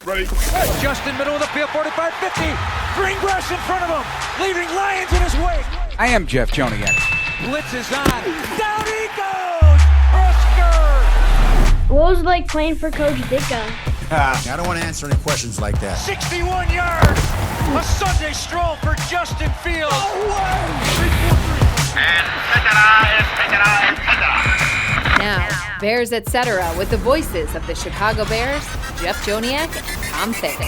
Ready? Justin, middle of the field, 45, 50. Green grass in front of him, leaving Lions in his wake. I am Jeff Joniak. Blitz is on. Down he goes! Oscar! What was it like playing for Coach Ditka? I don't want to answer any questions like that. 61 yards! A Sunday stroll for Justin Fields. Oh, wow! And etc. Now, Bears Etc. with the voices of the Chicago Bears, Jeff Joniak and Tom Thayer.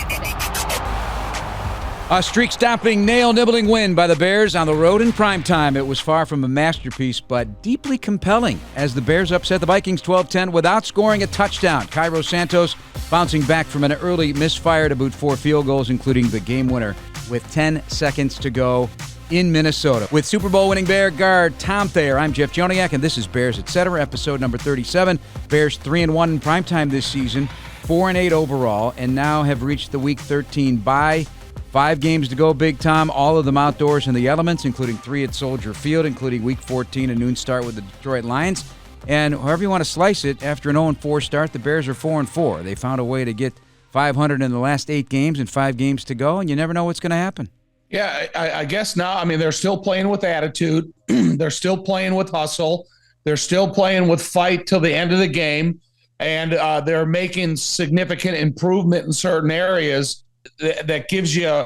A streak-stopping, nail-nibbling win by the Bears on the road in primetime. It was far from a masterpiece, but deeply compelling as the Bears upset the Vikings 12-10 without scoring a touchdown. Cairo Santos bouncing back from an early misfire to boot 4 field goals, including the game winner with 10 seconds to go in Minnesota. With Super Bowl winning Bear guard Tom Thayer, I'm Jeff Joniak, and this is Bears Etc., episode number 37. Bears 3-1 in primetime this season, 4-8 overall, and now have reached the Week 13 bye. 5 games to go, Big Tom, all of them outdoors in the elements, including 3 at Soldier Field, including Week 14, a noon start with the Detroit Lions. And however you want to slice it, after an 0-4 start, the Bears are 4-4. They found a way to get 500 in the last 8 games and 5 games to go, and you never know what's going to happen. Yeah, I guess now, I mean, they're still playing with attitude. They're still playing with hustle. They're still playing with fight till the end of the game. And they're making significant improvement in certain areas that gives you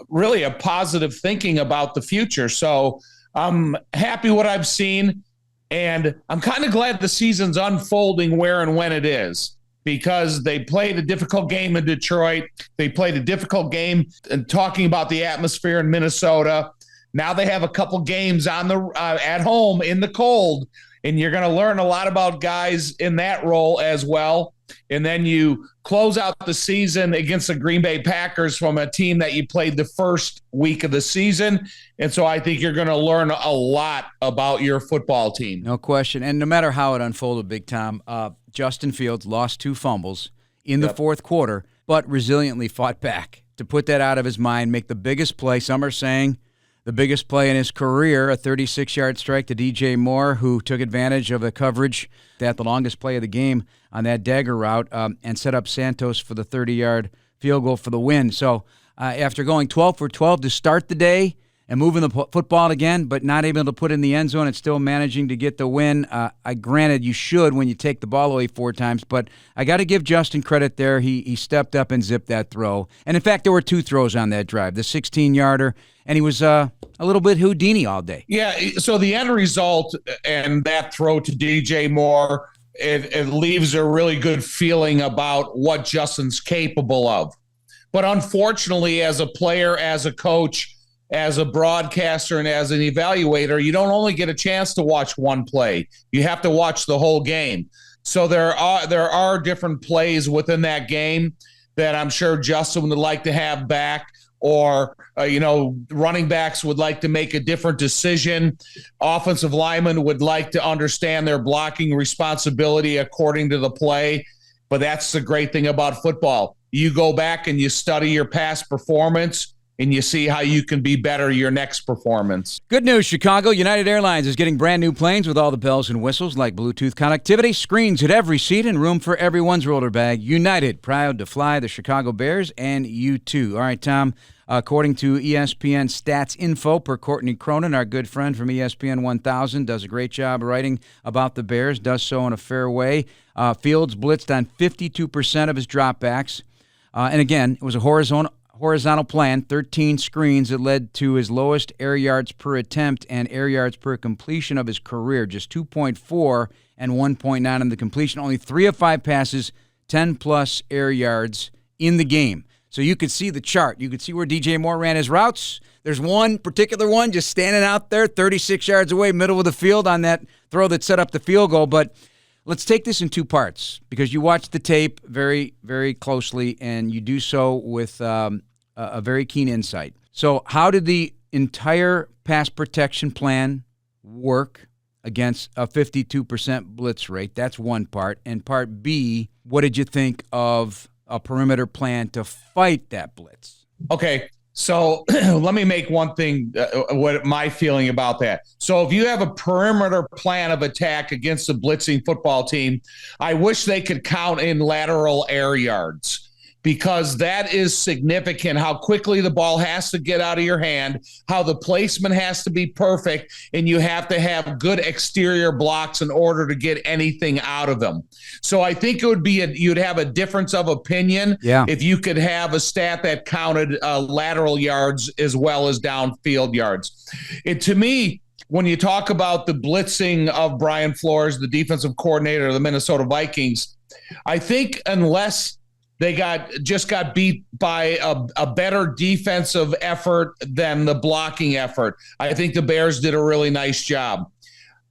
really a positive thinking about the future. So I'm happy what I've seen. And I'm kind of glad the season's unfolding where and when it is, because they played a difficult game in Detroit. They played a difficult game and talking about the atmosphere in Minnesota. Now they have a couple games on the at home in the cold, and you're going to learn a lot about guys in that role as well. And then you close out the season against the Green Bay Packers from a team that you played the first week of the season. And so I think you're going to learn a lot about your football team. No question. And no matter how it unfolded, Big Tom, Justin Fields lost 2 fumbles in the fourth quarter, but resiliently fought back to put that out of his mind, make the biggest play. Some are saying the biggest play in his career, a 36-yard strike to DJ Moore, who took advantage of the coverage, that the longest play of the game on that dagger route, and set up Santos for the 30-yard field goal for the win. So after going 12 for 12 to start the day and moving the football again, but not able to put in the end zone and still managing to get the win. Granted, you should when you take the ball away 4 times, but I got to give Justin credit there. He stepped up and zipped that throw. And, in fact, there were 2 throws on that drive, the 16-yarder, and he was a little bit Houdini all day. Yeah, so the end result and that throw to DJ Moore, it leaves a really good feeling about what Justin's capable of. But unfortunately, as a player, as a coach, as a broadcaster, and as an evaluator, you don't only get a chance to watch one play. You have to watch the whole game. So there are different plays within that game that I'm sure Justin would like to have back, or running backs would like to make a different decision. Offensive linemen would like to understand their blocking responsibility according to the play. But that's the great thing about football. You go back and you study your past performance, and you see how you can be better your next performance. Good news, Chicago. United Airlines is getting brand new planes with all the bells and whistles like Bluetooth connectivity, screens at every seat, and room for everyone's roller bag. United, proud to fly the Chicago Bears, and you too. All right, Tom, according to ESPN Stats Info, per Courtney Cronin, our good friend from ESPN 1000, does a great job writing about the Bears, does so in a fair way. Fields blitzed on 52% of his dropbacks. And again, it was a horizontal plan, 13 screens that led to his lowest air yards per attempt and air yards per completion of his career, just 2.4 and 1.9 on the completion. Only 3 of 5 passes, 10-plus air yards in the game. So you could see the chart. You could see where DJ Moore ran his routes. There's one particular one just standing out there 36 yards away, middle of the field on that throw that set up the field goal. But let's take this in 2 parts, because you watch the tape very, very closely, and you do so with a very keen insight. So how did the entire pass protection plan work against a 52% blitz rate? That's one part. And part B, what did you think of a perimeter plan to fight that blitz? Okay, so let me make one thing, what my feeling about that. So if you have a perimeter plan of attack against a blitzing football team, I wish they could count in lateral air yards, because that is significant, how quickly the ball has to get out of your hand, how the placement has to be perfect, and you have to have good exterior blocks in order to get anything out of them. So I think it would be you'd have a difference of opinion if you could have a stat that counted lateral yards as well as downfield yards. To me, when you talk about the blitzing of Brian Flores, the defensive coordinator of the Minnesota Vikings, I think unless they got beat by a better defensive effort than the blocking effort, I think the Bears did a really nice job.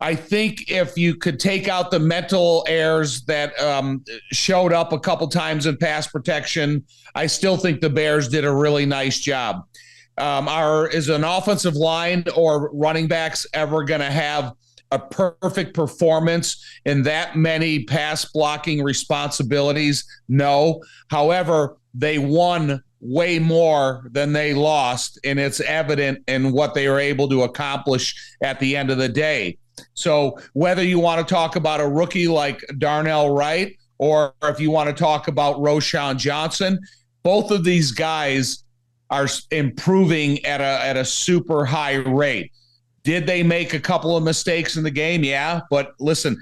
I think if you could take out the mental errors that showed up a couple times in pass protection, I still think the Bears did a really nice job. Is an offensive line or running backs ever going to have a perfect performance in that many pass blocking responsibilities? No. However, they won way more than they lost, and it's evident in what they were able to accomplish at the end of the day. So whether you want to talk about a rookie like Darnell Wright or if you want to talk about Roschon Johnson, both of these guys are improving at a super high rate. Did they make a couple of mistakes in the game? Yeah, but listen,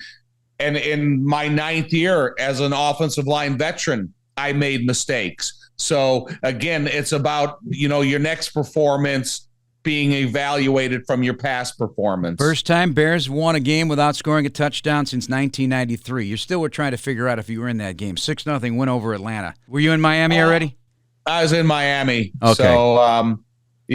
and in my 9th year as an offensive line veteran, I made mistakes. So again, it's about, your next performance being evaluated from your past performance. First time Bears won a game without scoring a touchdown since 1993. You still were trying to figure out if you were in that game. 6-0 win over Atlanta. Were you in Miami already? I was in Miami. Okay. So,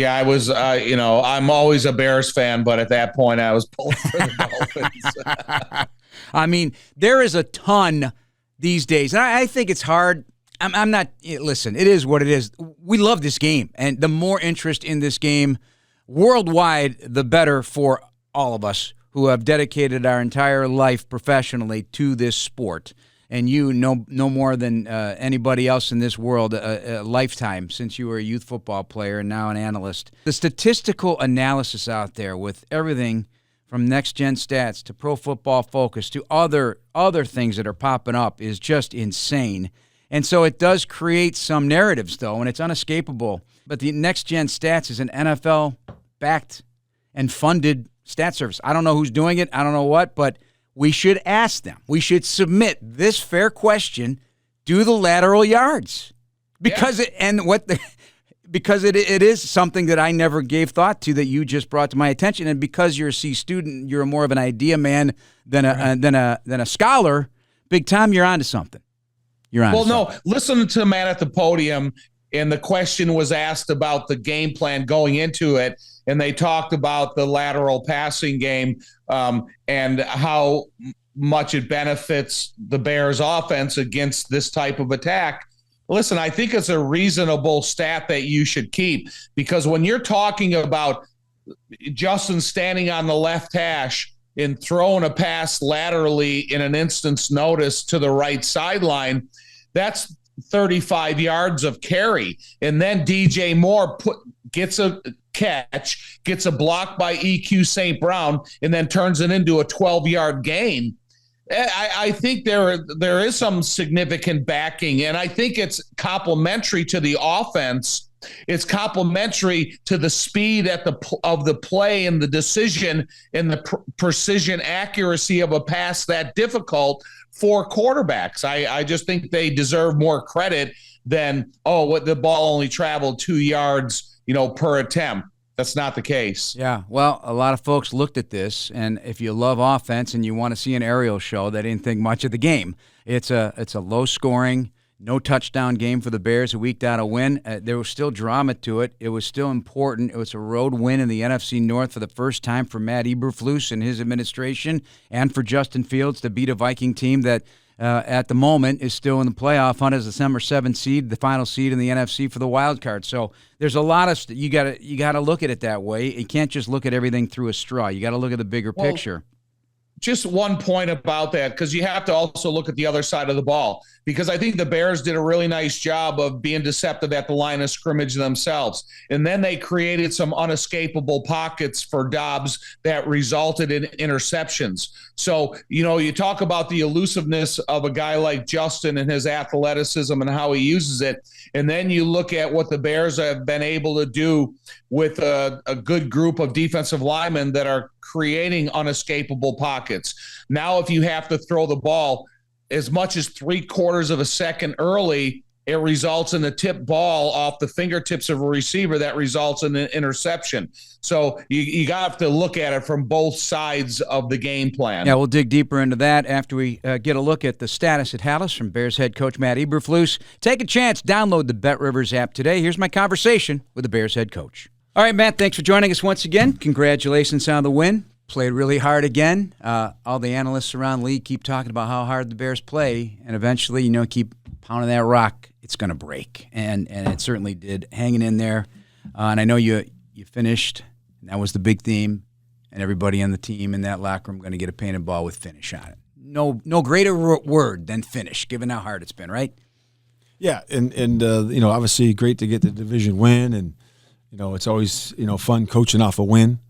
I was, I'm always a Bears fan, but at that point I was pulling for the Dolphins. I mean, there is a ton these days. And I think it's hard. I'm not, listen, it is what it is. We love this game. And the more interest in this game worldwide, the better for all of us who have dedicated our entire life professionally to this sport. And you know more than anybody else in this world, a lifetime since you were a youth football player and now an analyst. The statistical analysis out there with everything from next-gen stats to Pro Football Focus to other things that are popping up is just insane. And so it does create some narratives, though, and it's unescapable. But the next-gen stats is an NFL-backed and funded stat service. I don't know who's doing it. I don't know what, but we should ask them. We should submit this fair question: do the lateral yards? Because it is something that I never gave thought to that you just brought to my attention, and because you're a C student, you're more of an idea man than a scholar. Big time, you're onto something. Listen to Matt at the podium, and the question was asked about the game plan going into it, and they talked about the lateral passing game and how much it benefits the Bears offense against this type of attack. Listen, I think it's a reasonable stat that you should keep, because when you're talking about Justin standing on the left hash and throwing a pass laterally in an instant's notice to the right sideline, that's 35 yards of carry. And then DJ Moore gets a catch, gets a block by EQ St. Brown, and then turns it into a 12-yard gain. I think there is some significant backing, and I think it's complementary to the offense. It's complementary to the speed of the play and the decision and the precision accuracy of a pass that difficult for quarterbacks. I just think they deserve more credit than, the ball only traveled 2 yards, per attempt. That's not the case. Yeah, well, a lot of folks looked at this, and if you love offense and you want to see an aerial show, they didn't think much of the game. It's a low-scoring, no touchdown game for the Bears who eked out a win. There was still drama to it. It was still important. It was a road win in the NFC North for the first time for Matt Eberflus and his administration, and for Justin Fields to beat a Viking team that at the moment is still in the playoff hunt as the December 7th seed, the final seed in the NFC for the wild card. So there's a lot of you got to look at it that way. You can't just look at everything through a straw. You got to look at the bigger picture. just one point about that, because you have to also look at the other side of the ball, because I think the Bears did a really nice job of being deceptive at the line of scrimmage themselves. And then they created some unescapable pockets for Dobbs that resulted in interceptions. So, you talk about the elusiveness of a guy like Justin and his athleticism and how he uses it. And then you look at what the Bears have been able to do with a good group of defensive linemen that are creating unescapable pockets. Now, if you have to throw the ball as much as 3/4 of a second early, it results in a tip ball off the fingertips of a receiver that results in an interception. So you got to look at it from both sides of the game plan. Yeah, we'll dig deeper into that after we get a look at the status at Hallis from Bears head coach Matt Eberflus. Take a chance, download the BetRivers app today. Here's my conversation with the Bears head coach. All right, Matt, thanks for joining us once again. Congratulations on the win. Played really hard again. All the analysts around the league keep talking about how hard the Bears play, and eventually, keep pounding that rock. It's going to break, and it certainly did. Hanging in there, and I know you finished, and that was the big theme, and everybody on the team in that locker room going to get a painted ball with finish on it. No greater word than finish, given how hard it's been, right? Yeah, and obviously great to get the division win, and it's always fun coaching off a win.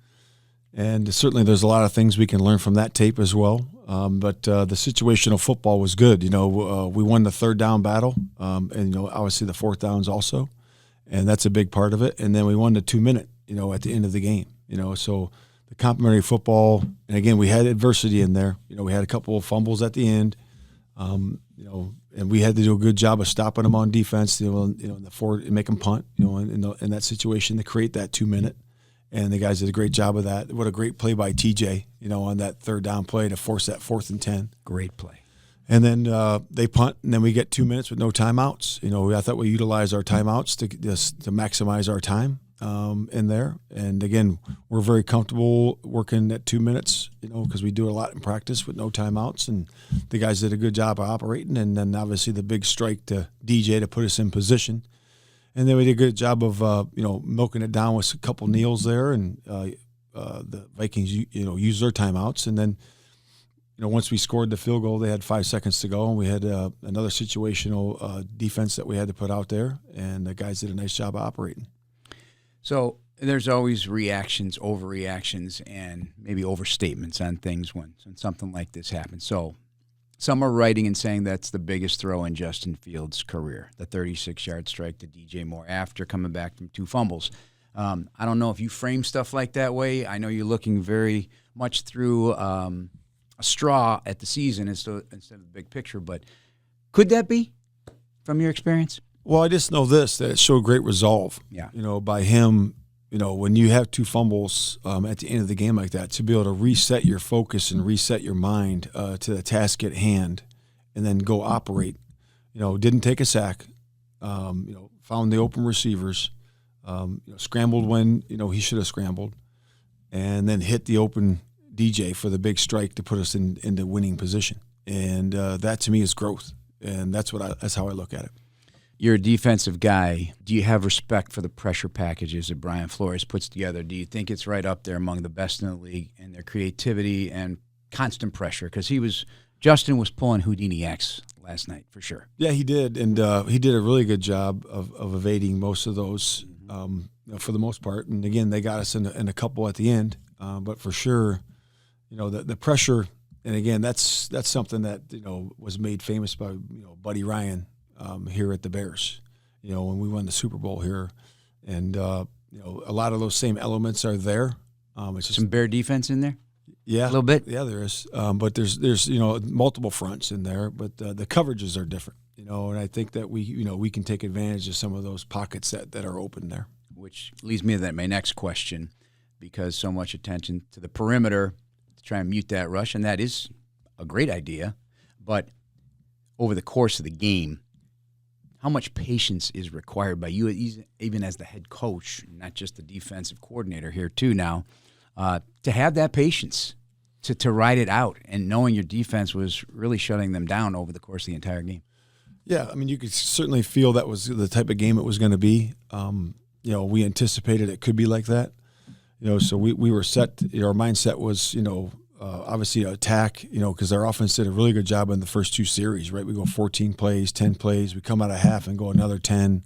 And certainly there's a lot of things we can learn from that tape as well. But the situational football was good. We won the third down battle, and obviously the fourth downs also, and that's a big part of it. And then we won the 2-minute, at the end of the game. So the complementary football, and again we had adversity in there. We had a couple of fumbles at the end, and we had to do a good job of stopping them on defense. In the forward, and make them punt. In that situation to create that 2-minute. And the guys did a great job of that. What a great play by TJ, on that third down play to force that 4th and 10. Great play. And then they punt, and then we get 2 minutes with no timeouts. I thought we utilized our timeouts to maximize our time in there. And again, we're very comfortable working at 2 minutes, because we do a lot in practice with no timeouts. And the guys did a good job of operating. And then obviously the big strike to DJ to put us in position. And then we did a good job of, milking it down with a couple kneels there, and the Vikings, used their timeouts. And then, once we scored the field goal, they had 5 seconds to go, and we had another situational defense that we had to put out there, and the guys did a nice job of operating. So there's always reactions, overreactions, and maybe overstatements on things when something like this happens. So some are writing and saying that's the biggest throw in Justin Fields' career, the 36-yard strike to DJ Moore after coming back from 2 fumbles. I don't know if you frame stuff like that way. I know you're looking very much through a straw at the season instead of the big picture, but could that be from your experience? Well, I just know that it showed great resolve. Yeah. By him. When you have 2 fumbles at the end of the game like that, to be able to reset your focus and reset your mind to the task at hand, and then go operate. Didn't take a sack. Found the open receivers. Scrambled when he should have scrambled, and then hit the open DJ for the big strike to put us in the winning position. And that to me is growth, and that's how I look at it. You're a defensive guy. Do you have respect for the pressure packages that Brian Flores puts together? Do you think it's right up there among the best in the league in their creativity and constant pressure? Because Justin was pulling Houdini X last night for sure. Yeah, he did, and he did a really good job of evading most of those for the most part. And again, they got us in a couple at the end, but for sure, the pressure. And again, that's something that was made famous by Buddy Ryan. Here at the Bears, when we won the Super Bowl here, and a lot of those same elements are there. It's just some Bear defense in there. Yeah, a little bit. Yeah, there is. But there's multiple fronts in there, but the coverages are different. And I think that we can take advantage of some of those pockets that are open there. Which leads me to my next question, because so much attention to the perimeter to try and mute that rush, and that is a great idea, but over the course of the game, how much patience is required by you, even as the head coach, not just the defensive coordinator here too now, to have that patience to ride it out, and knowing your defense was really shutting them down over the course of the entire game? Yeah, I mean, you could certainly feel that was the type of game it was going to be. We anticipated it could be like that. So we were set. Our mindset was, obviously attack, because our offense did a really good job in the first 2 series, right? We go 14 plays, 10 plays. We come out of half and go another 10,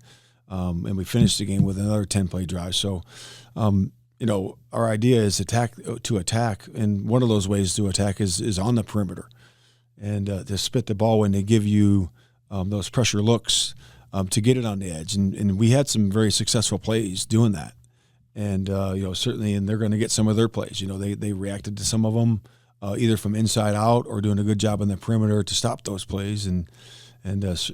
and we finish the game with another 10-play drive. So, our idea is attack, and one of those ways to attack is on the perimeter, and to spit the ball when they give you those pressure looks to get it on the edge. And we had some very successful plays doing that. And, certainly, and they're going to get some of their plays. They reacted to some of them either from inside out or doing a good job on the perimeter to stop those plays. And that's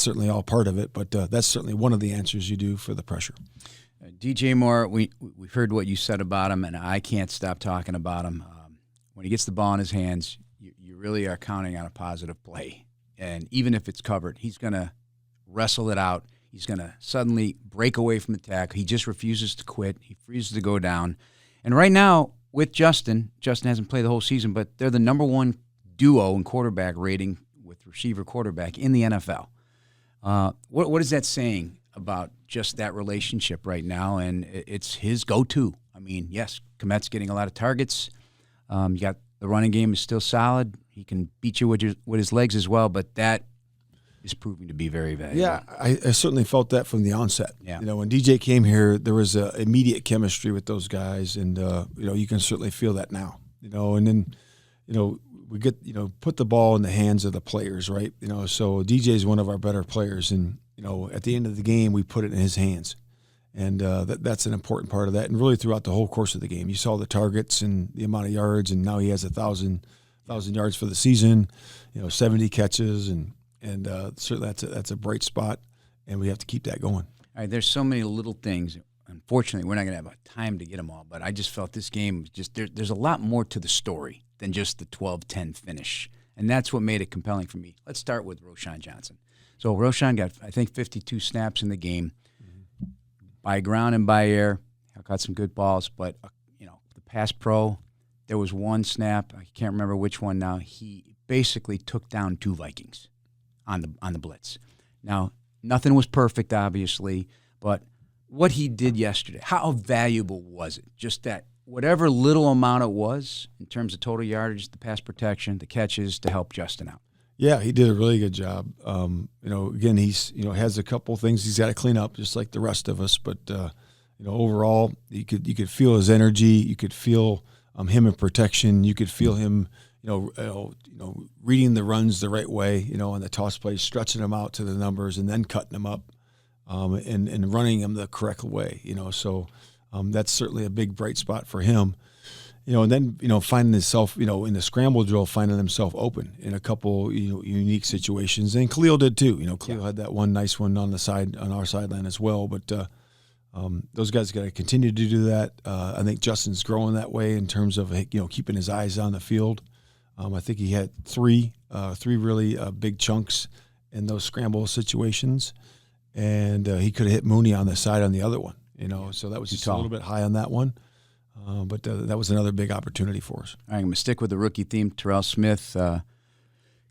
certainly all part of it. But that's certainly one of the answers you do for the pressure. DJ Moore, we've heard what you said about him, and I can't stop talking about him. When he gets the ball in his hands, you really are counting on a positive play. And even if it's covered, he's going to wrestle it out. He's going to suddenly break away from the tackle. He just refuses to quit. He refuses to go down. And right now, with Justin hasn't played the whole season, but they're the number 1 duo in quarterback rating with receiver quarterback in the NFL. What is that saying about just that relationship right now? And it's his go-to. I mean, yes, Komet's getting a lot of targets. You got the running game is still solid. He can beat you with his legs as well, but that is proving to be very valuable. Yeah, I certainly felt that from the onset. Yeah. When DJ came here, there was immediate chemistry with those guys, and you can certainly feel that now. And then we get put the ball in the hands of the players, right? So DJ is one of our better players, and at the end of the game, we put it in his hands, and that's an important part of that. And really throughout the whole course of the game, you saw the targets and the amount of yards, and now he has 1,000 yards for the season, 70 catches, and certainly that's a bright spot, and we have to keep that going. All right, there's so many little things. Unfortunately, we're not going to have time to get them all, but I just felt this game, there's a lot more to the story than just the 12-10 finish, and that's what made it compelling for me. Let's start with Roschon Johnson. So Roschon got, I think, 52 snaps in the game. By ground and by air, got some good balls, but, the pass pro, there was one snap, I can't remember which one now, he basically took down 2 Vikings on the blitz. Now, nothing was perfect, obviously, but what he did yesterday, how valuable was it? Just that whatever little amount it was in terms of total yardage, the pass protection, the catches to help Justin out. Yeah, he did a really good job. Again, he's has a couple things he's got to clean up, just like the rest of us. But overall, you could feel his energy. You could feel him in protection. You could feel him. Reading the runs the right way, on the toss plays, stretching them out to the numbers and then cutting them up, and running them the correct way, So that's certainly a big bright spot for him, and then, finding himself, in the scramble drill, finding himself open in a couple, unique situations. And Khalil did too. Khalil had that one nice one on our sideline as well. But those guys got to continue to do that. I think Justin's growing that way in terms of, keeping his eyes on the field. I think he had three really big chunks in those scramble situations, and he could have hit Mooney on the side on the other one. So that was just a little bit high on that one, but that was another big opportunity for us. All right, I'm going to stick with the rookie theme. Terrell Smith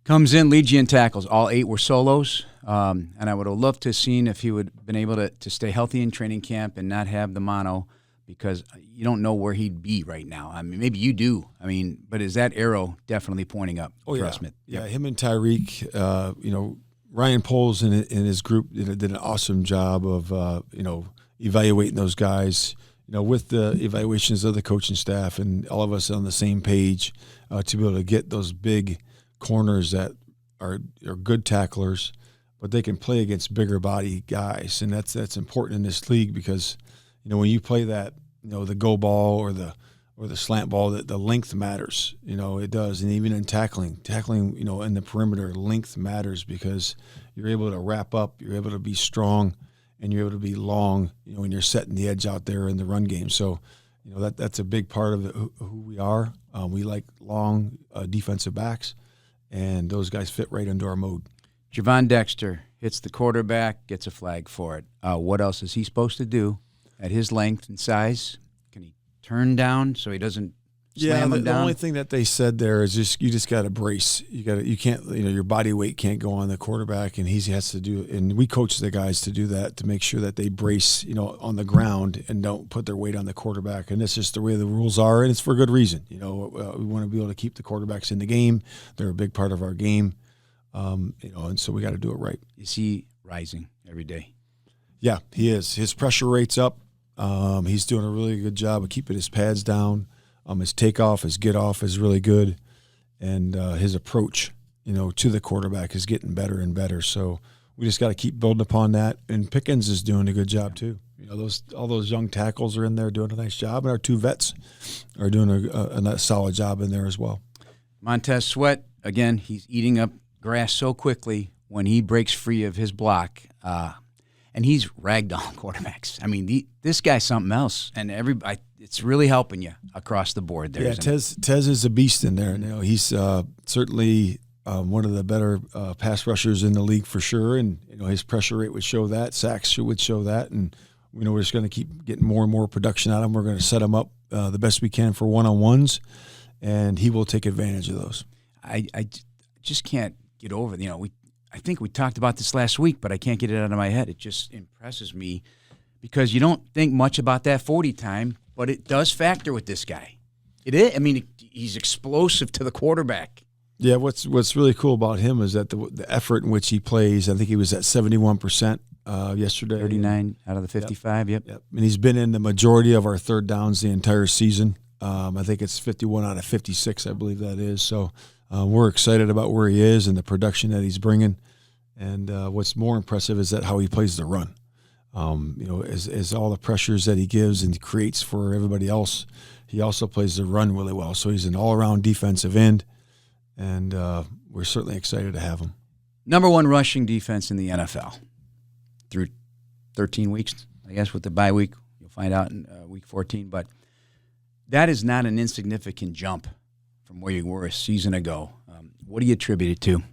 comes in, leads you in tackles. All 8 were solos, and I would have loved to have seen if he would have been able to stay healthy in training camp and not have the mono, because you don't know where he'd be right now. I mean, maybe you do. I mean, but is that arrow definitely pointing up? Oh, yeah. Smith? Yeah, him and Tyreek, Ryan Poles and his group did an awesome job of, evaluating those guys, with the evaluations of the coaching staff and all of us on the same page to be able to get those big corners that are good tacklers, but they can play against bigger body guys. And that's important in this league because, when you play that, the go ball or the slant ball, the length matters. It does. And even in tackling, in the perimeter, length matters because you're able to wrap up, you're able to be strong, and you're able to be long, when you're setting the edge out there in the run game. So, that's a big part of who we are. We like long defensive backs, and those guys fit right into our mode. Javon Dexter hits the quarterback, gets a flag for it. What else is he supposed to do? At his length and size, can he turn down so he doesn't slam him the down? only thing that they said there is you just got to brace. You can't, your body weight can't go on the quarterback, and he has to do. And we coach the guys to do that, to make sure that they brace, on the ground and don't put their weight on the quarterback. And that's just the way the rules are, and it's for good reason. We want to be able to keep the quarterbacks in the game. They're a big part of our game, and so we got to do it right. Is he rising every day? Yeah, he is. His pressure rate's up. He's doing a really good job of keeping his pads down. His takeoff, his get off is really good, and his approach, to the quarterback is getting better and better. So we just got to keep building upon that. And Pickens is doing a good job too. All those young tackles are in there doing a nice job, and our 2 vets are doing a solid job in there as well. Montez Sweat, again, he's eating up grass so quickly when he breaks free of his block. And he's ragdoll quarterbacks. I mean, this guy's something else, and it's really helping you across the board there. Yeah, Tez is a beast in there. He's certainly one of the better pass rushers in the league for sure, and his pressure rate would show that, sacks would show that, and we're just going to keep getting more and more production out of him. We're going to set him up the best we can for one-on-ones, and he will take advantage of those. I just can't get over it. I think we talked about this last week, but I can't get it out of my head. It just impresses me because you don't think much about that 40 time, but it does factor with this guy. It is. I mean, he's explosive to the quarterback. Yeah, what's really cool about him is that the effort in which he plays, I think he was at 71% yesterday. 39 out of the 55, yep. And he's been in the majority of our third downs the entire season. I think it's 51 out of 56, I believe that is. So we're excited about where he is and the production that he's bringing. And what's more impressive is that how he plays the run. As all the pressures that he gives and creates for everybody else, he also plays the run really well. So he's an all-around defensive end, and we're certainly excited to have him. Number 1 rushing defense in the NFL through 13 weeks, I guess, with the bye week. You'll find out in week 14. But that is not an insignificant jump from where you were a season ago. What do you attribute it to?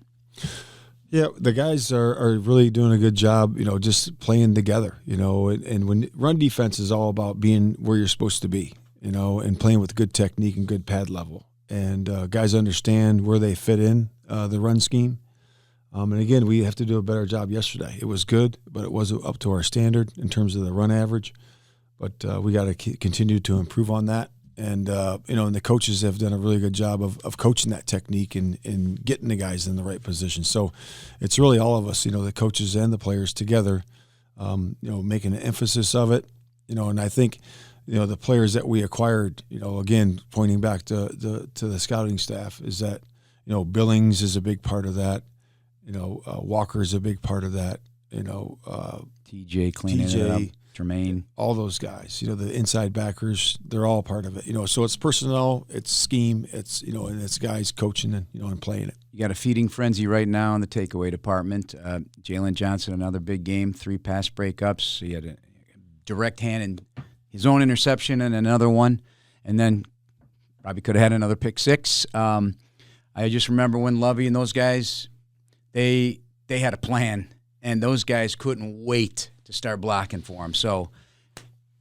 Yeah, the guys are really doing a good job, just playing together, and when run defense is all about being where you're supposed to be, and playing with good technique and good pad level. And guys understand where they fit in the run scheme. And again, we have to do a better job yesterday. It was good, but it wasn't up to our standard in terms of the run average. But we got to continue to improve on that. And, and the coaches have done a really good job of coaching that technique and getting the guys in the right position. So it's really all of us, the coaches and the players together, making an emphasis of it, and I think, the players that we acquired, again, pointing back to the scouting staff is that, Billings is a big part of that. Walker is a big part of that, TJ cleaning it up. Tremaine, all those guys, the inside backers, they're all part of it, so it's personnel, it's scheme, it's, and it's guys coaching and, and playing it. You got a feeding frenzy right now in the takeaway department. Jalen Johnson, another big game, 3 pass breakups. He had a direct hand in his own interception and another one, and then probably could have had another pick 6. I just remember when Lovey and those guys, they had a plan, and those guys couldn't wait to start blocking for him. So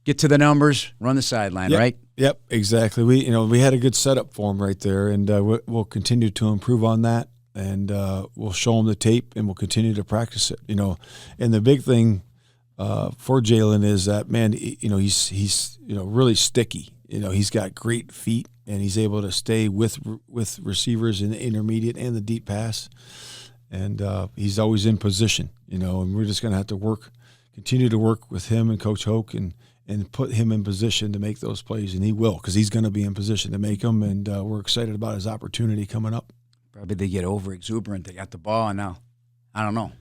get to the numbers, run the sideline, right? Yep, exactly. We had a good setup for him right there, and we'll continue to improve on that, and we'll show him the tape, and we'll continue to practice it. And the big thing for Jalen is that, man, he's really sticky. He's got great feet, and he's able to stay with receivers in the intermediate and the deep pass, and he's always in position. And we're just going to have to continue to work with him and Coach Hoke and put him in position to make those plays, and he will, because he's going to be in position to make them, and we're excited about his opportunity coming up. Probably they get over exuberant. They got the ball, and now I don't know.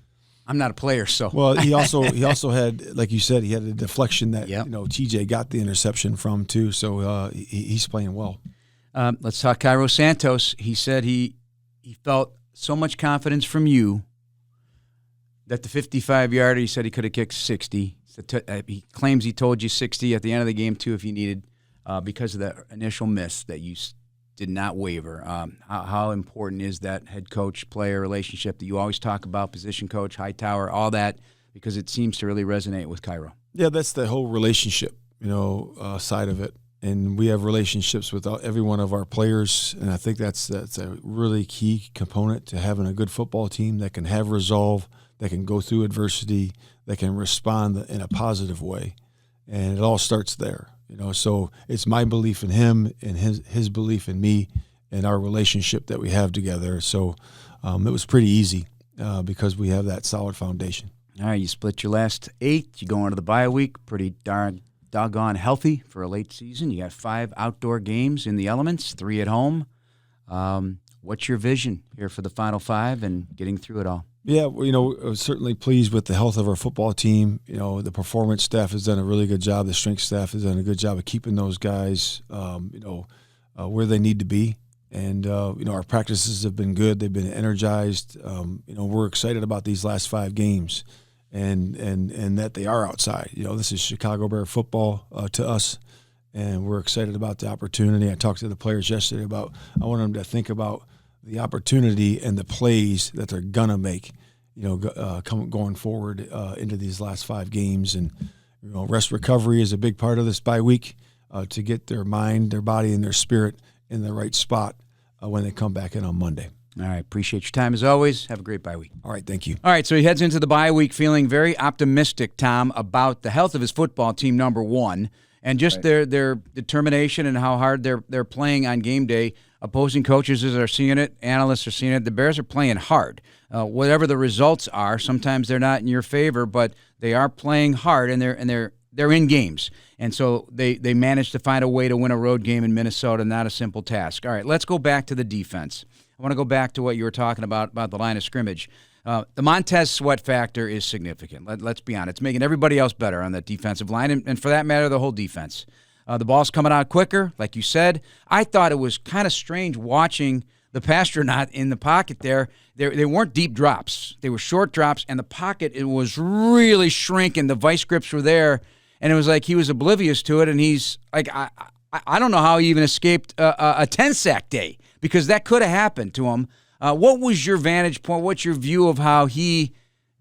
I'm not a player, so. Well, he also had, like you said, he had a deflection that TJ got the interception from too. So he's playing well. Let's talk Cairo Santos. He said he felt so much confidence from you that the 55-yarder, he said he could have kicked 60. He claims he told you 60 at the end of the game, too, if you needed, because of the initial miss that you did not waver. How important is that head coach-player relationship that you always talk about, position coach, Hightower, all that, because it seems to really resonate with Cairo? Yeah, that's the whole relationship, side of it. and we have relationships with every one of our players, and I think that's a really key component to having a good football team that can have resolve, that can go through adversity, that can respond in a positive way, and it all starts there. So it's my belief in him and his belief in me and our relationship that we have together. So it was pretty easy because we have that solid foundation. All right, you split your last 8. You go into the bye week pretty doggone healthy for a late season. You got 5 outdoor games in the elements, 3 at home. What's your vision here for the final 5 and getting through it all? Yeah, I was certainly pleased with the health of our football team. The performance staff has done a really good job. The strength staff has done a good job of keeping those guys, where they need to be. And, our practices have been good. They've been energized. We're excited about these last 5 games and that they are outside. This is Chicago Bear football to us, and we're excited about the opportunity. I talked to the players yesterday I want them to think about the opportunity and the plays that they're going to make, going forward into these last 5 games. And, rest recovery is a big part of this bye week to get their mind, their body, and their spirit in the right spot when they come back in on Monday. All right. Appreciate your time as always. Have a great bye week. All right. Thank you. All right. So he heads into the bye week feeling very optimistic, Tom, about the health of his football team, number one, and just their determination and how hard they're playing on game day. Opposing coaches are seeing it. Analysts are seeing it. The Bears are playing hard. Whatever the results are, sometimes they're not in your favor, but they are playing hard, and they're in games. And so they managed to find a way to win a road game in Minnesota, not a simple task. All right, let's go back to the defense. I want to go back to what you were talking about the line of scrimmage. The Montez Sweat factor is significant. Let's be honest. It's making everybody else better on that defensive line, and for that matter, the whole defense. The ball's coming out quicker, like you said. I thought it was kind of strange watching the Pastronaut in the pocket there. They weren't deep drops. They were short drops, and the pocket, it was really shrinking. The vice grips were there, and it was like he was oblivious to it, and he's like, I don't know how he even escaped a 10-sack day, because that could have happened to him. What was your vantage point? What's your view of how he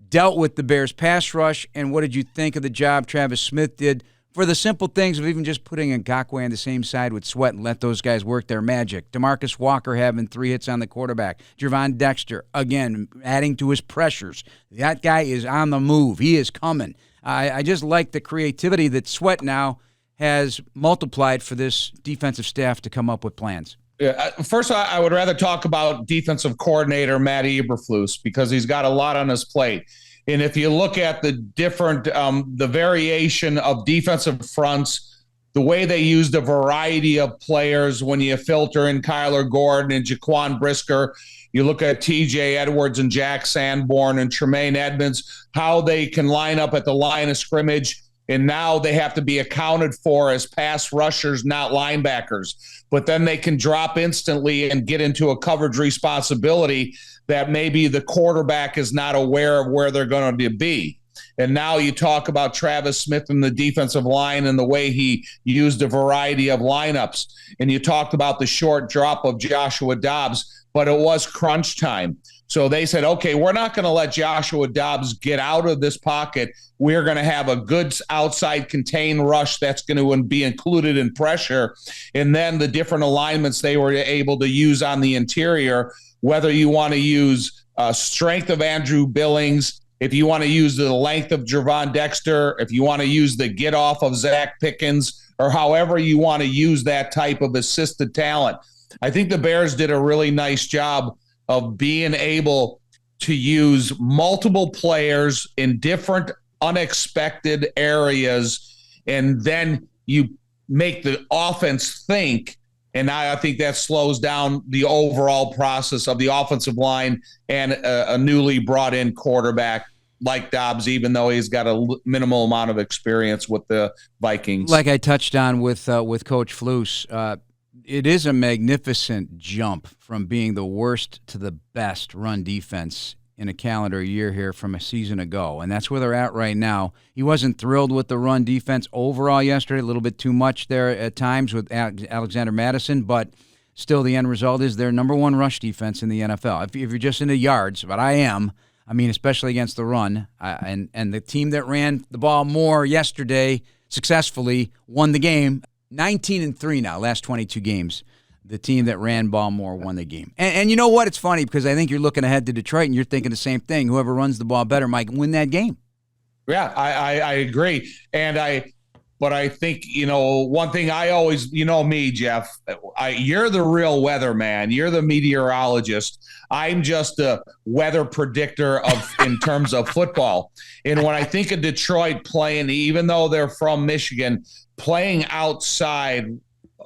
dealt with the Bears' pass rush, and what did you think of the job Travis Smith did for the simple things of even just putting Ngakoue on the same side with Sweat and let those guys work their magic? DeMarcus Walker having 3 hits on the quarterback. Javon Dexter, again, adding to his pressures. That guy is on the move. He is coming. I just like the creativity that Sweat now has multiplied for this defensive staff to come up with plans. Yeah, first, I would rather talk about defensive coordinator Matt Eberflus, because he's got a lot on his plate. And if you look at the different, the variation of defensive fronts, the way they used a variety of players when you filter in Kyler Gordon and Jaquan Brisker, you look at TJ Edwards and Jack Sanborn and Tremaine Edmonds, how they can line up at the line of scrimmage. And now they have to be accounted for as pass rushers, not linebackers. But then they can drop instantly and get into a coverage responsibility that maybe the quarterback is not aware of where they're going to be. And now you talk about Travis Smith and the defensive line and the way he used a variety of lineups. And you talked about the short drop of Joshua Dobbs, but it was crunch time. So they said, okay, we're not going to let Joshua Dobbs get out of this pocket. We're going to have a good outside contained rush that's going to be included in pressure. And then the different alignments they were able to use on the interior, whether you want to use strength of Andrew Billings, if you want to use the length of Javon Dexter, if you want to use the get off of Zach Pickens, or however you want to use that type of assisted talent. I think the Bears did a really nice job of being able to use multiple players in different unexpected areas, and then you make the offense think. And I think that slows down the overall process of the offensive line and a newly brought in quarterback like Dobbs, even though he's got a minimal amount of experience with the Vikings. Like I touched on with Coach Flus, it is a magnificent jump from being the worst to the best run defense in a calendar year here from a season ago, and that's where they're at right now. He wasn't thrilled with the run defense overall yesterday, a little bit too much there at times with Alexander Madison, but still the end result is their number one rush defense in the NFL. If you're just into yards, but I mean, especially against the run, and the team that ran the ball more yesterday successfully won the game. 19-3 now, last 22 games. The team that ran ball more won the game. And you know what? It's funny because I think you're looking ahead to Detroit and you're thinking the same thing. Whoever runs the ball better might win that game. Yeah, I agree. But I think, one thing I always, me, Jeff, you're the real weatherman. You're the meteorologist. I'm just a weather predictor in terms of football. And when I think of Detroit playing, even though they're from Michigan, playing outside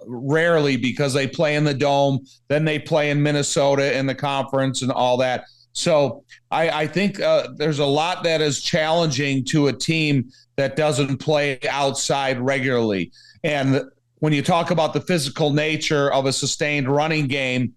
rarely because they play in the Dome, then they play in Minnesota in the conference and all that. So I think there's a lot that is challenging to a team that doesn't play outside regularly. And when you talk about the physical nature of a sustained running game,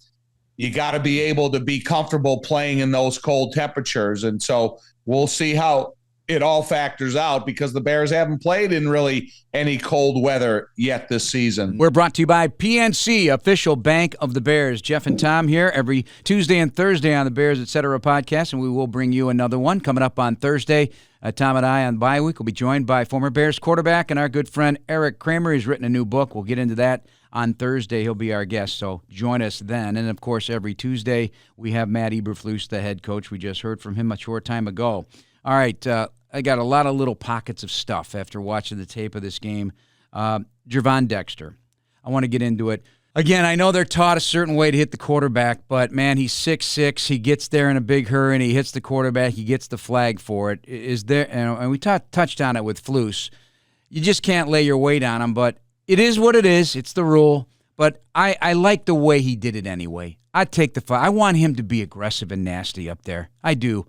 you got to be able to be comfortable playing in those cold temperatures. And so we'll see how it all factors out because the Bears haven't played in really any cold weather yet this season. We're brought to you by PNC, official bank of the Bears. Jeff and Tom here every Tuesday and Thursday on the Bears Etc. podcast, and we will bring you another one coming up on Thursday. Tom and I on bye week will be joined by former Bears quarterback and our good friend Eric Kramer. He's written a new book. We'll get into that on Thursday. He'll be our guest, so join us then. And, of course, every Tuesday we have Matt Eberflus, the head coach. We just heard from him a short time ago. All right, I got a lot of little pockets of stuff after watching the tape of this game. Javon Dexter. I want to get into it. Again, I know they're taught a certain way to hit the quarterback, but, man, he's 6'6". He gets there in a big hurry, and he hits the quarterback. He gets the flag for it. Is there? And we touched on it with Flus. You just can't lay your weight on him, but it is what it is. It's the rule. But I like the way he did it anyway. I'd take the fight. I want him to be aggressive and nasty up there. I do.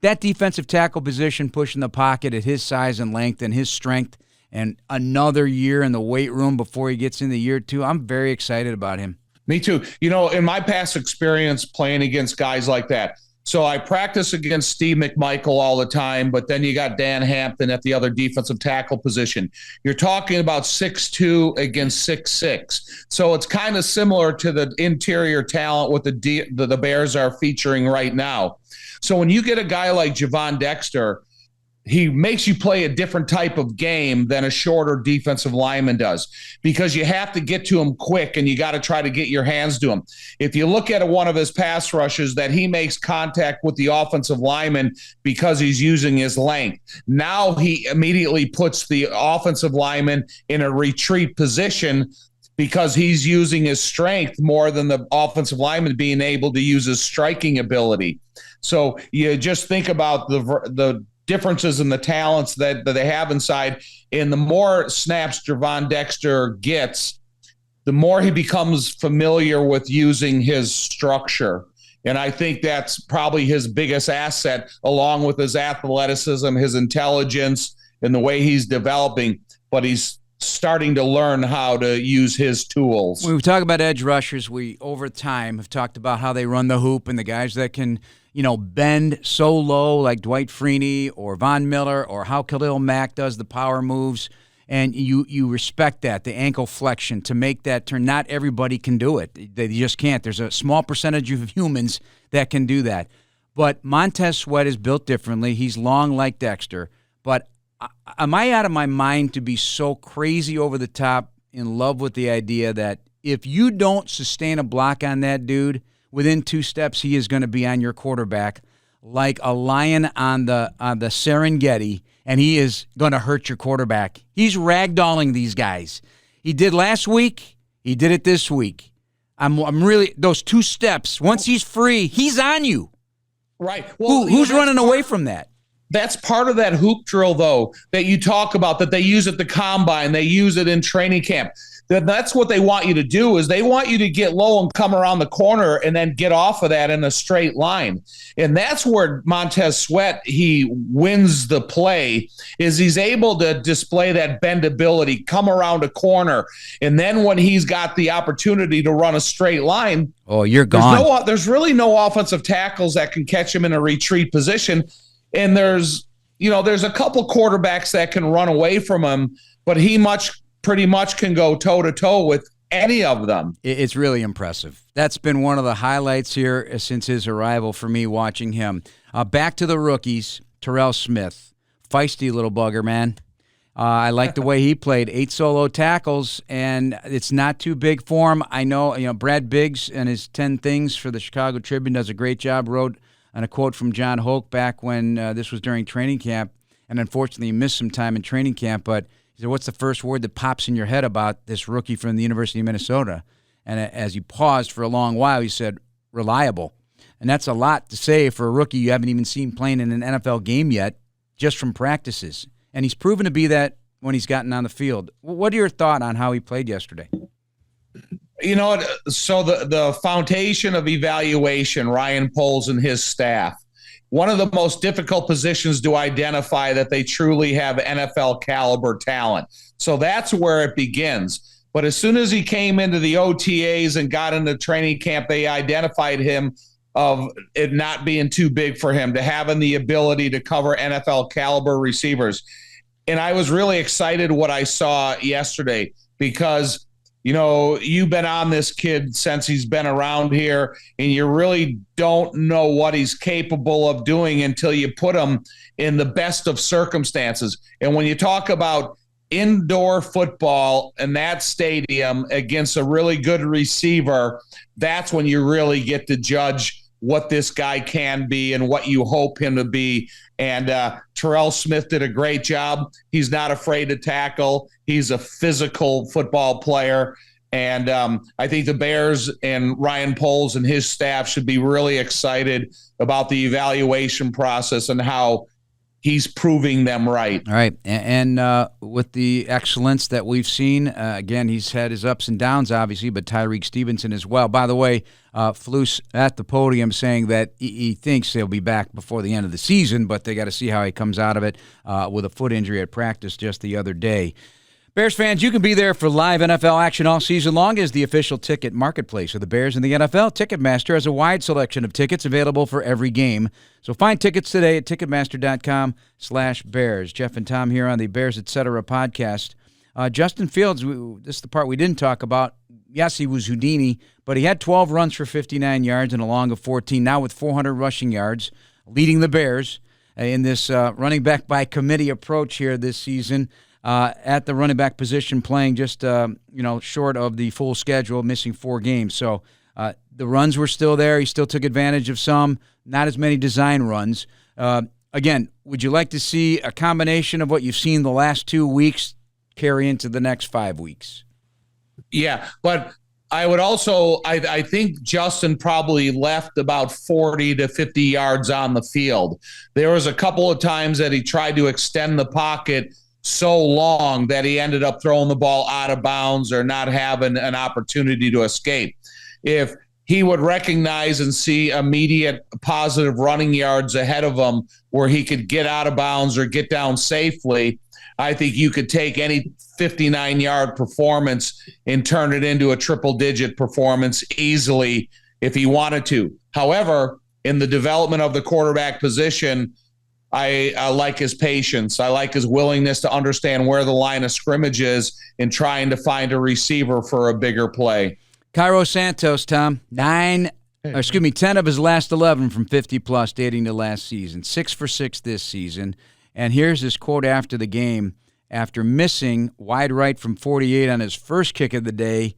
That defensive tackle position, pushing the pocket at his size and length and his strength, and another year in the weight room before he gets into year two, I'm very excited about him. Me too. In my past experience playing against guys like that, so I practice against Steve McMichael all the time, but then you got Dan Hampton at the other defensive tackle position. You're talking about 6'2" against 6'6". So it's kind of similar to the interior talent what the Bears are featuring right now. So when you get a guy like Javon Dexter, he makes you play a different type of game than a shorter defensive lineman does because you have to get to him quick and you got to try to get your hands to him. If you look at one of his pass rushes that he makes contact with the offensive lineman because he's using his length, now he immediately puts the offensive lineman in a retreat position because he's using his strength more than the offensive lineman being able to use his striking ability. So you just think about the differences in the talents that they have inside. And the more snaps Javon Dexter gets, the more he becomes familiar with using his structure. And I think that's probably his biggest asset, along with his athleticism, his intelligence, and the way he's developing. But he's starting to learn how to use his tools. When we talk about edge rushers, we over time have talked about how they run the hoop and the guys that can, bend so low like Dwight Freeney or Von Miller, or how Khalil Mack does the power moves. And you respect that, the ankle flexion to make that turn. Not everybody can do it. They just can't. There's a small percentage of humans that can do that. But Montez Sweat is built differently. He's long like Dexter. But am I out of my mind to be so crazy over the top in love with the idea that if you don't sustain a block on that dude, within 2 steps he is going to be on your quarterback like a lion on the Serengeti, and he is going to hurt your quarterback. He's ragdolling these guys. He did last week. He did it this week. I'm really, those 2 steps, once he's free, he's on you. Right. Well, who's running away from that? That's part of that hoop drill, though, that you talk about, that they use at the combine, they use it in training camp. That's what they want you to do, is they want you to get low and come around the corner and then get off of that in a straight line. And that's where Montez Sweat, he wins the play, is he's able to display that bendability, come around a corner. And then when he's got the opportunity to run a straight line, oh, you're gone. There's really no offensive tackles that can catch him in a retreat position. And there's a couple quarterbacks that can run away from him, but he pretty much can go toe-to-toe with any of them. It's really impressive. That's been one of the highlights here since his arrival for me watching him. Back to the rookies, Terrell Smith, feisty little bugger, man. I like the way he played. 8 solo tackles, and it's not too big for him. I know, Brad Biggs and his 10 things for the Chicago Tribune does a great job. Wrote on a quote from John Hoke back when this was during training camp, and unfortunately he missed some time in training camp. But he said, "What's the first word that pops in your head about this rookie from the University of Minnesota?" And as he paused for a long while, he said, "Reliable." And that's a lot to say for a rookie you haven't even seen playing in an NFL game yet, just from practices. And he's proven to be that when he's gotten on the field. What are your thoughts on how he played yesterday? So the foundation of evaluation, Ryan Poles and his staff, one of the most difficult positions to identify that they truly have NFL caliber talent. So that's where it begins. But as soon as he came into the OTAs and got into training camp, they identified him of it not being too big for him, to having the ability to cover NFL caliber receivers. And I was really excited what I saw yesterday because, you've been on this kid since he's been around here, and you really don't know what he's capable of doing until you put him in the best of circumstances. And when you talk about indoor football in that stadium against a really good receiver, that's when you really get to judge what this guy can be and what you hope him to be. And Terrell Smith did a great job. He's not afraid to tackle. He's a physical football player. And I think the Bears and Ryan Poles and his staff should be really excited about the evaluation process and how he's proving them right. All right. And with the excellence that we've seen, again, he's had his ups and downs, obviously, but Tyreek Stevenson as well. By the way, Flus at the podium saying that he thinks he'll be back before the end of the season, but they got to see how he comes out of it with a foot injury at practice just the other day. Bears fans, you can be there for live NFL action all season long as the official ticket marketplace of the Bears and the NFL. Ticketmaster has a wide selection of tickets available for every game. So find tickets today at Ticketmaster.com/Bears. Jeff and Tom here on the Bears Etc. podcast. Justin Fields, this is the part we didn't talk about. Yes, he was Houdini, but he had 12 runs for 59 yards and a long of 14, now with 400 rushing yards, leading the Bears in this running back by committee approach here this season. At the running back position, playing just short of the full schedule, missing 4 games. So the runs were still there. He still took advantage of some, not as many design runs. Again, would you like to see a combination of what you've seen the last 2 weeks carry into the next 5 weeks? Yeah, but I would also, I think Justin probably left about 40 to 50 yards on the field. There was a couple of times that he tried to extend the pocket so long that he ended up throwing the ball out of bounds or not having an opportunity to escape. If he would recognize and see immediate positive running yards ahead of him where he could get out of bounds or get down safely, I think you could take any 59-yard performance and turn it into a triple-digit performance easily if he wanted to. However, in the development of the quarterback position, I like his patience. I like his willingness to understand where the line of scrimmage is and trying to find a receiver for a bigger play. Cairo Santos, Tom, 10 of his last 11 from 50-plus dating to last season, 6 for 6 this season. And here's his quote after the game. After missing wide right from 48 on his first kick of the day,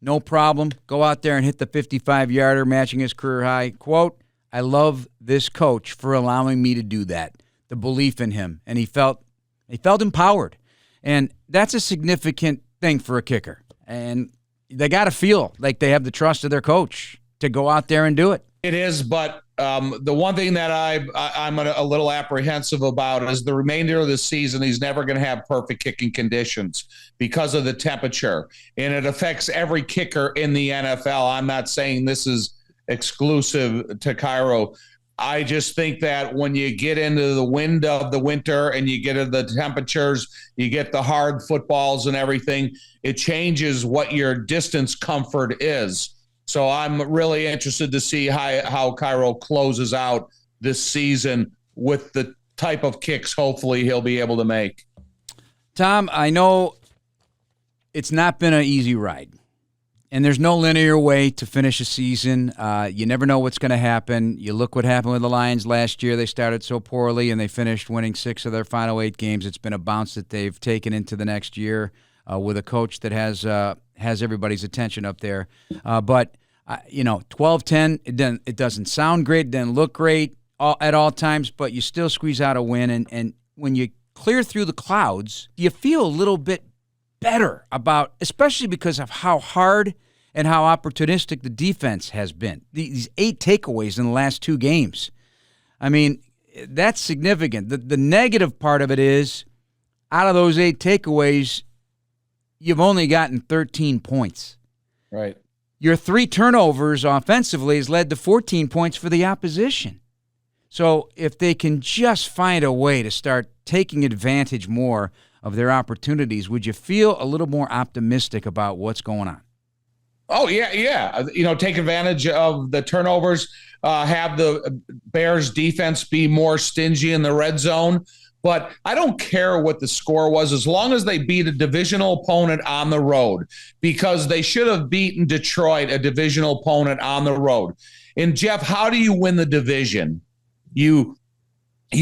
no problem, go out there and hit the 55-yarder, matching his career high. Quote, "I love this coach for allowing me to do that." The belief in him, and he felt empowered, and that's a significant thing for a kicker. And they got to feel like they have the trust of their coach to go out there and do it. It is, but the one thing that I'm a little apprehensive about is the remainder of the season. He's never going to have perfect kicking conditions because of the temperature, and it affects every kicker in the NFL. I'm not saying this is exclusive to Cairo. I just think that when you get into the wind of the winter and you get into the temperatures, you get the hard footballs and everything, it changes what your distance comfort is. So I'm really interested to see how Cairo closes out this season with the type of kicks hopefully he'll be able to make. Tom, I know it's not been an easy ride. And there's no linear way to finish a season. You never know what's going to happen. You look what happened with the Lions last year. They started so poorly, and they finished winning 6 of their final 8 games. It's been a bounce that they've taken into the next year with a coach that has everybody's attention up there. But 12-10, it doesn't sound great. It doesn't look great at all times, but you still squeeze out a win. And when you clear through the clouds, you feel a little bit better about, especially because of how hard and how opportunistic the defense has been. These 8 takeaways in the last 2 games. I mean, that's significant. The negative part of it is, out of those 8 takeaways, you've only gotten 13 points. Right. Your 3 turnovers offensively has led to 14 points for the opposition. So if they can just find a way to start taking advantage more of their opportunities, would you feel a little more optimistic about what's going on? Oh, yeah. Take advantage of the turnovers, have the Bears defense be more stingy in the red zone. But I don't care what the score was as long as they beat a divisional opponent on the road, because they should have beaten Detroit, a divisional opponent, on the road. And, Jeff, how do you win the division? You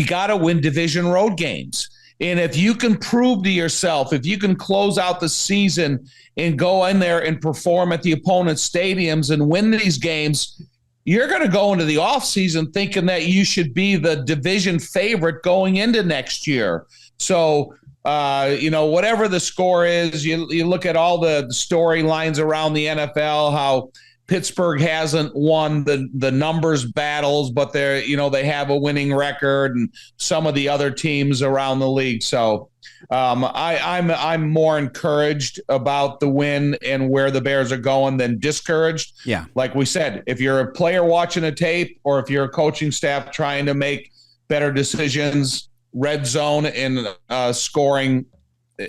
got to win division road games. And if you can prove to yourself, if you can close out the season and go in there and perform at the opponent's stadiums and win these games, you're going to go into the offseason thinking that you should be the division favorite going into next year. So, whatever the score is, you look at all the storylines around the NFL, how Pittsburgh hasn't won the numbers battles, but they have a winning record, and some of the other teams around the league. So I'm more encouraged about the win and where the Bears are going than discouraged. Yeah. Like we said, if you're a player watching a tape or if you're a coaching staff trying to make better decisions, red zone and scoring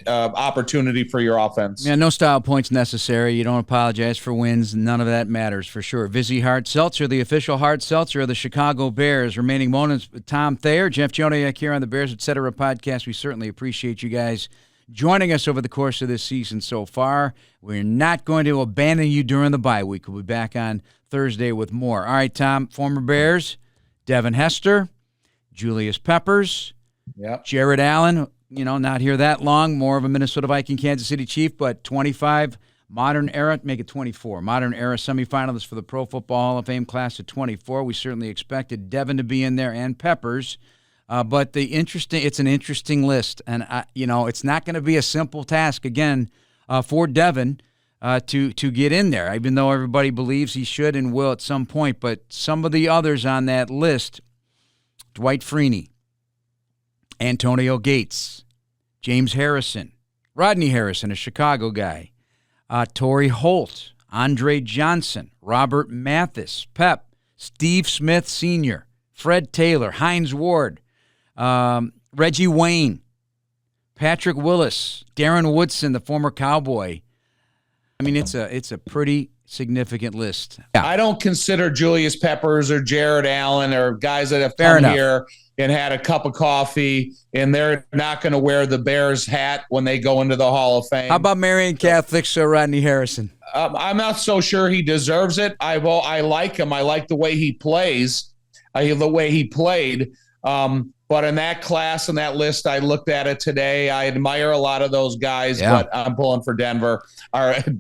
opportunity for your offense. Yeah, no style points necessary. You don't apologize for wins. None of that matters for sure. Vizzy Hard Seltzer, the official hard seltzer of the Chicago Bears. Remaining moments with Tom Thayer, Jeff Joniak here on the Bears Etc. podcast. We certainly appreciate you guys joining us over the course of this season so far. We're not going to abandon you during the bye week. We'll be back on Thursday with more. All right, Tom, former Bears, Devin Hester, Julius Peppers, Jared Allen, not here that long, more of a Minnesota Viking, Kansas City Chief, but 25 modern era, make it 24. Modern era semifinalists for the Pro Football Hall of Fame class of 24. We certainly expected Devin to be in there and Peppers. But it's an interesting list. And, it's not going to be a simple task, again, for Devin to get in there, even though everybody believes he should and will at some point. But some of the others on that list, Dwight Freeney, Antonio Gates, James Harrison, Rodney Harrison, a Chicago guy, Torrey Holt, Andre Johnson, Robert Mathis, Pep, Steve Smith Sr., Fred Taylor, Hines Ward, Reggie Wayne, Patrick Willis, Darren Woodson, the former Cowboy. I mean, it's a pretty significant list. Yeah. I don't consider Julius Peppers or Jared Allen or guys that have come here and had a cup of coffee, and they're not going to wear the Bears hat when they go into the Hall of Fame. How about Marion Catholic, Sir Rodney Harrison? I'm not so sure he deserves it. I like him. I like the way he plays, the way he played. But in that class and that list, I looked at it today. I admire a lot of those guys, but I'm pulling for Denver. I'm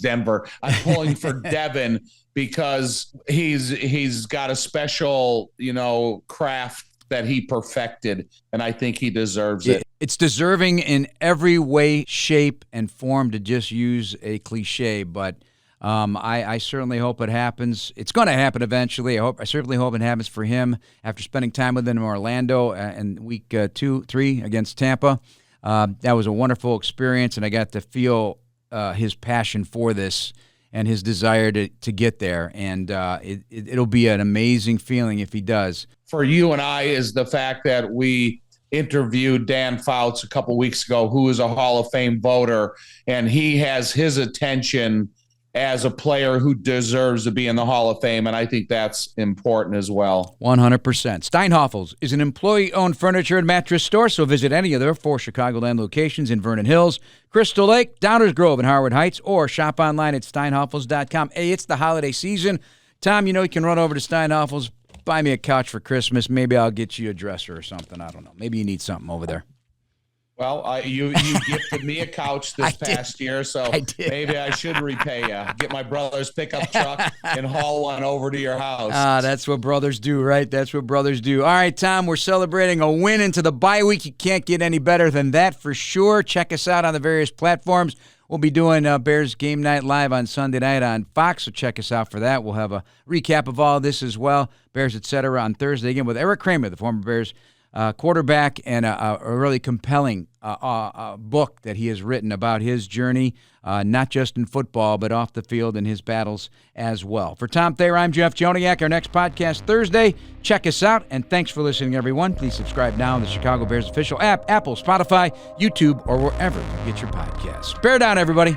pulling for Devin because he's got a special, craft that he perfected, and I think he deserves it. It's deserving in every way, shape, and form, to just use a cliche, but I certainly hope it happens. It's going to happen eventually. I certainly hope it happens for him after spending time with him in Orlando in week 2-3 against Tampa. That was a wonderful experience, and I got to feel his passion for this and his desire to get there, and it'll be an amazing feeling if he does. For you and I is the fact that we interviewed Dan Fouts a couple weeks ago, who is a Hall of Fame voter, and he has his attention as a player who deserves to be in the Hall of Fame, and I think that's important as well. 100%. Steinhoffel's is an employee-owned furniture and mattress store, so visit any of their 4 Chicagoland locations in Vernon Hills, Crystal Lake, Downers Grove, and Harwood Heights, or shop online at steinhoffels.com. Hey, it's the holiday season. Tom, you can run over to Steinhoffel's, buy me a couch for Christmas. Maybe I'll get you a dresser or something. I don't know. Maybe you need something over there. Well, you gifted me a couch this past year, so maybe I should repay you. Get my brother's pickup truck and haul one over to your house. That's what brothers do, right? That's what brothers do. All right, Tom, we're celebrating a win into the bye week. You can't get any better than that for sure. Check us out on the various platforms. We'll be doing Bears Game Night Live on Sunday night on Fox, so check us out for that. We'll have a recap of all of this as well. Bears, etc. on Thursday again with Eric Kramer, the former Bears quarterback, and a really compelling book that he has written about his journey, not just in football, but off the field and his battles as well. For Tom Thayer, I'm Jeff Joniak. Our next podcast Thursday. Check us out, and thanks for listening, everyone. Please subscribe now on the Chicago Bears official app, Apple, Spotify, YouTube, or wherever you get your podcasts. Bear down, everybody.